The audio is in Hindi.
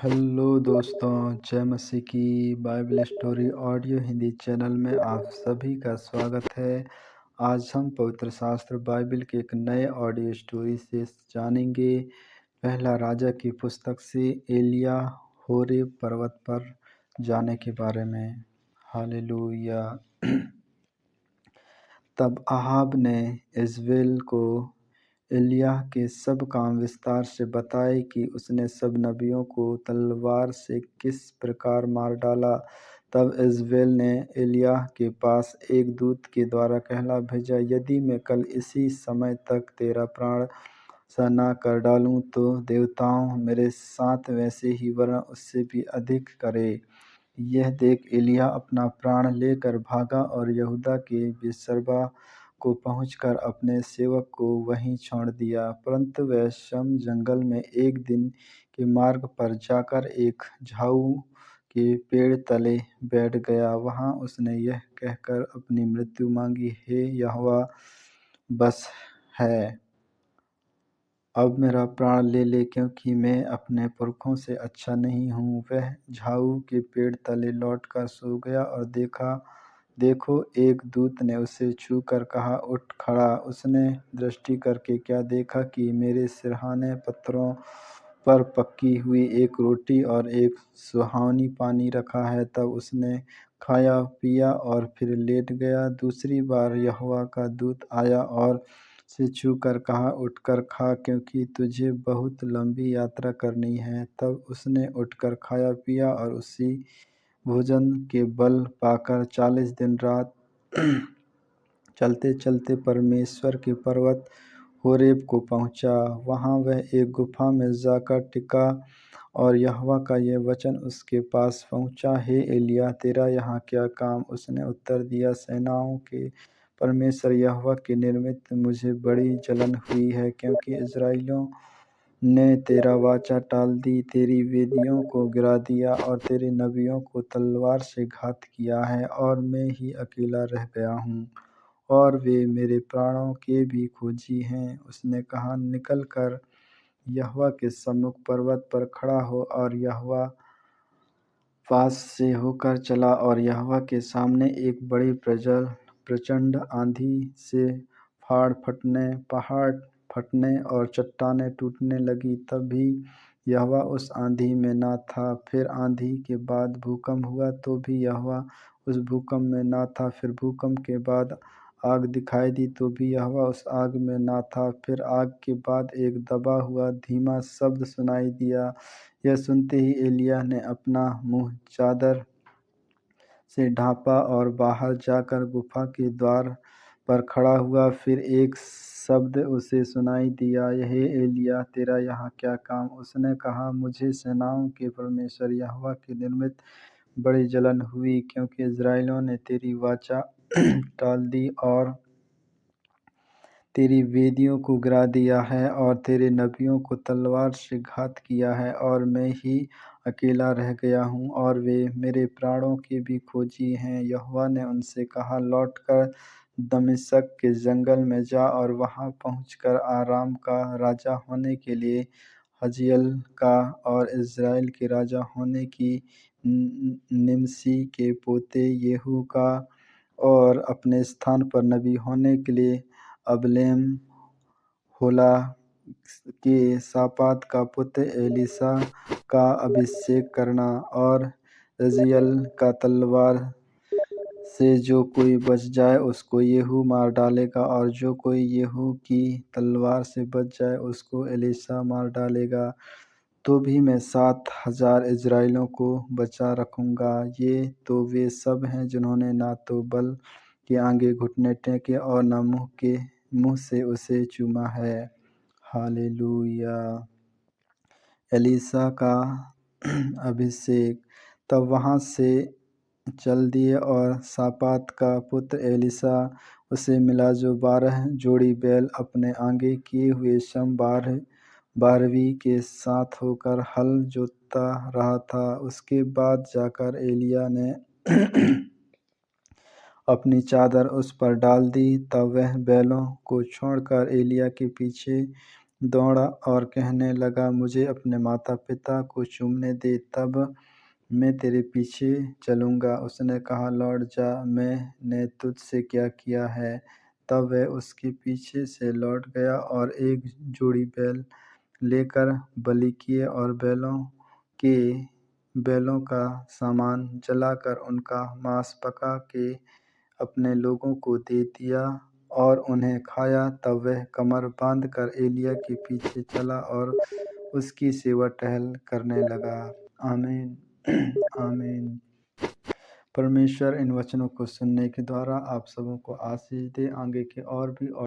हेलो दोस्तों, जय मसीह की Bible story audio Hindi channel में आप सभी का स्वागत है। आज हम पवित्र शास्त्र बाइबल के एक नए ऑडियो स्टोरी से जानेंगे। पहला राजा की पुस्तक से एलिया होरेब पर्वत पर जाने के बारे में। हालेलुया। तब अहाब ने इज़राइल को एलिय्याह के सब काम विस्तार से बताए कि उसने सब नबियों को तलवार से किस प्रकार मार डाला। तब इज़राइल ने एलिय्याह के पास एक दूत के द्वारा कहला भेजा, यदि मैं कल इसी समय तक तेरा प्राण सा न कर डालूं तो देवताओं मेरे साथ वैसे ही वरन उससे भी अधिक करे। यह देख एलिय्याह अपना प्राण लेकर भागा और यहूदा के बेर्शेबा को पहुंचकर अपने सेवक को वहीं छोड़ दिया। परंतु वह शम जंगल में एक दिन के मार्ग पर जाकर एक झाऊ के पेड़ तले बैठ गया। वहां उसने यह कहकर अपनी मृत्यु मांगी, हे यहोवा, बस है, अब मेरा प्राण ले ले, क्योंकि मैं अपने पुरखों से अच्छा नहीं हूँ। वह झाऊ के पेड़ तले लौटकर सो गया और देखो, एक दूत ने उसे छूकर कहा, उठ खड़ा। उसने दृष्टि करके क्या देखा कि मेरे सिरहाने पत्थरों पर पकी हुई एक रोटी और एक सुहावनी पानी रखा है। तब उसने खाया पिया और फिर लेट गया। दूसरी बार यहोवा का दूत आया और से छूकर कहा, उठकर खा, क्योंकि तुझे बहुत लंबी यात्रा करनी है। तब उसने उठकर खाया पिया और उसी भोजन के बल पाकर 40 दिन रात चलते चलते परमेश्वर के पर्वत होरेब को पहुंचा। वहां वह एक गुफा में जाकर टिका और यहोवा का यह वचन उसके पास पहुंचा, हे एलिय्याह, तेरा यहाँ क्या काम? उसने उत्तर दिया, सेनाओं के परमेश्वर यहोवा के निमित्त मुझे बड़ी जलन हुई है, क्योंकि इस्राएलियों ने तेरा वाचा टाल दी, तेरी वेदियों को गिरा दिया और तेरे नबियों को तलवार से घात किया है, और मैं ही अकेला रह गया हूँ और वे मेरे प्राणों के भी खोजी हैं। उसने कहा, निकल कर यहोवा के सम्मुख पर्वत पर खड़ा हो। और यहोवा पास से होकर चला और यहोवा के सामने एक बड़ी प्रचंड आंधी से पहाड़ फटने और चट्टानें टूटने लगी। तब भी यहोवा उस आंधी में न था। फिर आंधी के बाद भूकंप हुआ, तो भी यहोवा उस भूकंप में न था। फिर भूकंप के बाद आग दिखाई दी, तो भी यहोवा उस आग में न था। फिर आग के बाद एक दबा हुआ धीमा शब्द सुनाई दिया। यह सुनते ही एलिय्याह ने अपना मुंह चादर से ढांपा और बाहर जाकर गुफा के द्वार पर खड़ा हुआ। फिर एक शब्द उसे सुनाई दिया, हे एलिय्याह, तेरा यहाँ क्या काम? उसने कहा, मुझे सेनाओं के परमेश्वर यहोवा के निमित्त बड़ी जलन हुई, क्योंकि इस्राएलियों ने तेरी वाचा टाल दी और तेरी वेदियों को गिरा दिया है और तेरे नबियों को तलवार से घात किया है, और मैं ही अकेला रह गया हूँ और वे मेरे प्राणों के भी खोजी हैं। यहोवा ने उनसे कहा, लौटकर दमिश्क के जंगल में जा और वहाँ पहुँचकर आराम का राजा होने के लिए हज़ाएल का और इज़राइल के राजा होने की निमशी के पोते येहू का और अपने स्थान पर नबी होने के लिए अबलेम-होला के शापात का पुत्र एलीशा का अभिषेक करना। और हज़ाएल का तलवार से जो कोई बच जाए उसको येहू मार डालेगा, और जो कोई येहू की तलवार से बच जाए उसको एलीशा मार डालेगा। तो भी मैं 7,000 इस्राएलियों को बचा रखूँगा। ये तो वे सब हैं जिन्होंने न तो बल के आगे घुटने टेके और न मुँह से उसे चूमा है। हालेलुया। एलीशा का अभिषेक। तब वहाँ से चल दिए और शापात का पुत्र एलीशा उसे मिला, जो 12 जोड़ी बैल अपने आगे किए हुए शम 12वीं के साथ होकर हल जोतता रहा था। उसके बाद जाकर एलिय्याह ने अपनी चादर उस पर डाल दी। तब वह बैलों को छोड़कर एलिय्याह के पीछे दौड़ा और कहने लगा, मुझे अपने माता पिता को चूमने दे, तब मैं तेरे पीछे चलूँगा। उसने कहा, लौट जा, मैंने तुझसे क्या किया है? तब वह उसके पीछे से लौट गया और एक जोड़ी बैल लेकर बलि किए और बैलों का सामान जलाकर उनका मांस पका के अपने लोगों को दे दिया और उन्हें खाया। तब वह कमर बांधकर एलिय्याह के पीछे चला और उसकी सेवा टहल करने लगा। आमीन। आमीन। परमेश्वर इन वचनों को सुनने के द्वारा आप सबों को आशीष दे, आगे के और भी